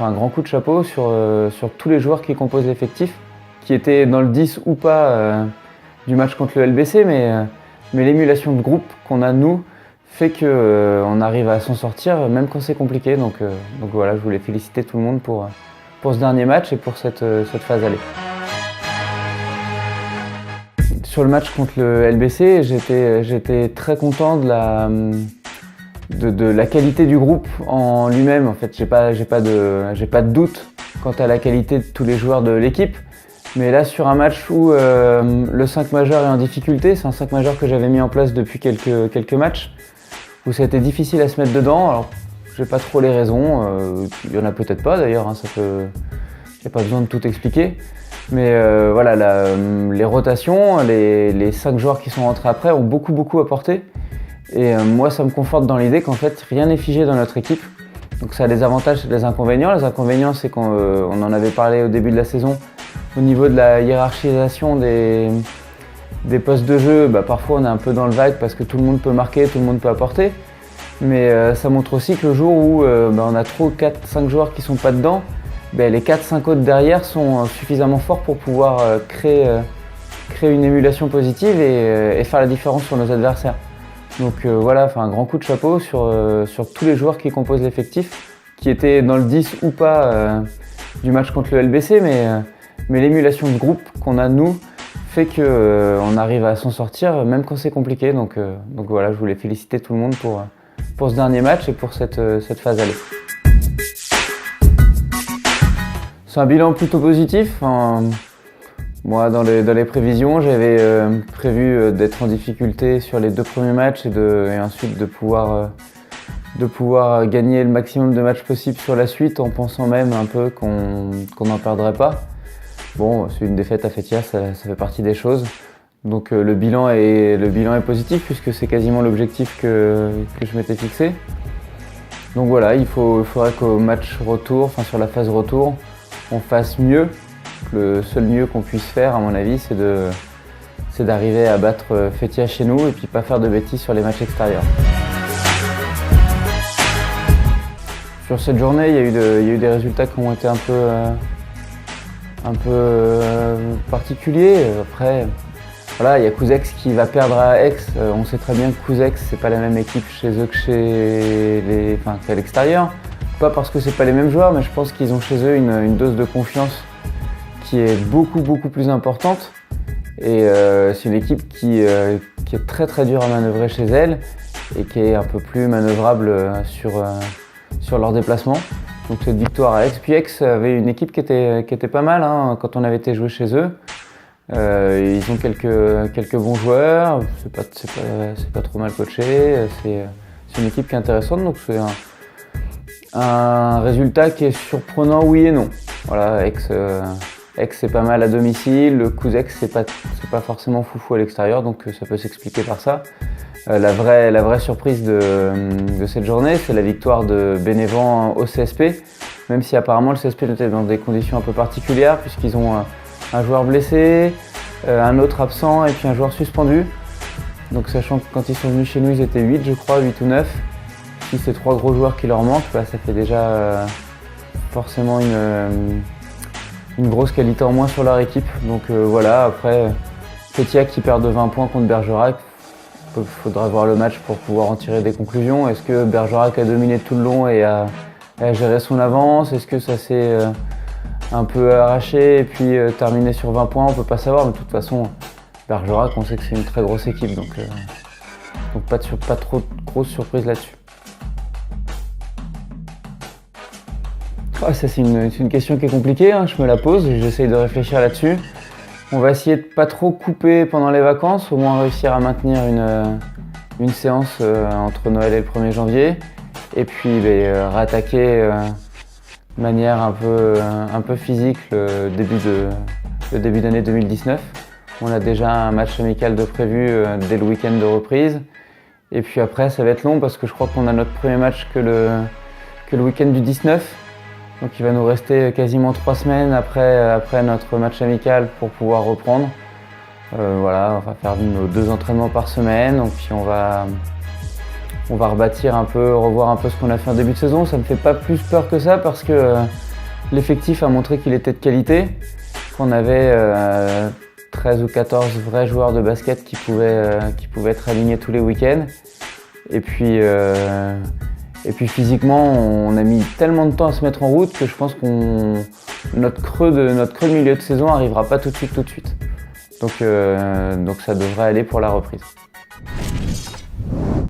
un grand coup de chapeau sur tous les joueurs qui composent l'effectif, qui étaient dans le 10 ou pas du match contre le LBC, mais l'émulation de groupe qu'on a nous fait qu'on arrive à s'en sortir même quand c'est compliqué. Donc voilà, je voulais féliciter tout le monde pour ce dernier match et pour cette phase aller. Sur le match contre le LBC, j'étais très content de la qualité du groupe en lui-même. En fait, j'ai pas de doute quant à la qualité de tous les joueurs de l'équipe. Mais là, sur un match où le 5 majeur est en difficulté, c'est un 5 majeur que j'avais mis en place depuis quelques matchs, où ça a été difficile à se mettre dedans. Alors, j'ai pas trop les raisons, il y en a peut-être pas d'ailleurs, hein, j'ai pas besoin de tout expliquer. Mais voilà, les rotations, les 5 joueurs qui sont rentrés après ont beaucoup apporté. Et moi, ça me conforte dans l'idée qu'en fait, rien n'est figé dans notre équipe. Donc ça a des avantages et des inconvénients. Les inconvénients, c'est qu'on en avait parlé au début de la saison. Au niveau de la hiérarchisation des postes de jeu, parfois on est un peu dans le vague parce que tout le monde peut marquer, tout le monde peut apporter. Mais ça montre aussi que le jour où on a trop 4-5 joueurs qui ne sont pas dedans, les 4-5 autres derrière sont suffisamment forts pour pouvoir créer une émulation positive et faire la différence sur nos adversaires. Donc voilà, un grand coup de chapeau sur tous les joueurs qui composent l'effectif, qui étaient dans le 10 ou pas du match contre le LBC, mais l'émulation de groupe qu'on a nous fait qu'on arrive à s'en sortir même quand c'est compliqué. Donc voilà, je voulais féliciter tout le monde pour ce dernier match et pour cette phase aller. C'est un bilan plutôt positif. Moi, dans les prévisions, j'avais prévu d'être en difficulté sur les 2 premiers matchs et ensuite de pouvoir gagner le maximum de matchs possible sur la suite, en pensant même un peu qu'on n'en perdrait pas. Bon, c'est une défaite à Feytiat, ça fait partie des choses. Donc le bilan est positif puisque c'est quasiment l'objectif que je m'étais fixé. Donc voilà, il faudrait qu'au match retour, sur la phase retour, on fasse mieux. Le seul mieux qu'on puisse faire, à mon avis, c'est d'arriver à battre Feytiat chez nous et puis pas faire de bêtises sur les matchs extérieurs. Sur cette journée, il y a eu des résultats qui ont été un peu particuliers. Après, voilà, il y a Couzex qui va perdre à Aix. On sait très bien que Couzex, c'est pas la même équipe chez eux qu'à l'extérieur. Pas parce que c'est pas les mêmes joueurs, mais je pense qu'ils ont chez eux une dose de confiance qui est beaucoup plus importante. Et c'est une équipe qui est très dure à manœuvrer chez elle et qui est un peu plus manœuvrable sur leurs déplacements. Donc cette victoire à Aix. Puis Aix avait une équipe qui était pas mal quand on avait été joué chez eux. Ils ont quelques bons joueurs, c'est pas trop mal coaché, c'est une équipe qui est intéressante, donc c'est un résultat qui est surprenant, oui et non. Voilà, Aix c'est pas mal à domicile, le Couzex c'est pas forcément foufou à l'extérieur, donc ça peut s'expliquer par ça. La vraie surprise de cette journée, c'est la victoire de Bénévent au CSP, même si apparemment le CSP était dans des conditions un peu particulières, puisqu'ils ont un joueur blessé, un autre absent et puis un joueur suspendu. Donc sachant que quand ils sont venus chez nous, ils étaient 8 je crois, 8 ou 9. Si c'est 3 gros joueurs qui leur manquent, ça fait déjà forcément une grosse qualité en moins sur leur équipe. Donc voilà, après Feytiat qui perd de 20 points contre Bergerac, il faudra voir le match pour pouvoir en tirer des conclusions. Est-ce que Bergerac a dominé tout le long et a géré son avance? Est-ce que ça s'est un peu arraché et puis terminé sur 20 points? On ne peut pas savoir, mais de toute façon, Bergerac, on sait que c'est une très grosse équipe, donc pas trop de grosses surprises là-dessus. Ça, c'est une question qui est compliquée, je me la pose et j'essaye de réfléchir là-dessus. On va essayer de pas trop couper pendant les vacances, au moins réussir à maintenir une séance entre Noël et le 1er janvier. Et puis réattaquer de manière un peu physique le début d'année 2019. On a déjà un match amical de prévu dès le week-end de reprise. Et puis après, ça va être long parce que je crois qu'on a notre premier match que le week-end du 19. Donc il va nous rester quasiment 3 semaines après notre match amical pour pouvoir reprendre. Voilà, on va faire nos 2 entraînements par semaine. Donc puis on va rebâtir un peu, revoir un peu ce qu'on a fait en début de saison. Ça ne me fait pas plus peur que ça parce que L'effectif a montré qu'il était de qualité, qu'on avait 13 ou 14 vrais joueurs de basket qui pouvaient être alignés tous les week-ends. Et puis physiquement, on a mis tellement de temps à se mettre en route que je pense que notre creux de milieu de saison n'arrivera pas tout de suite. Donc ça devrait aller pour la reprise.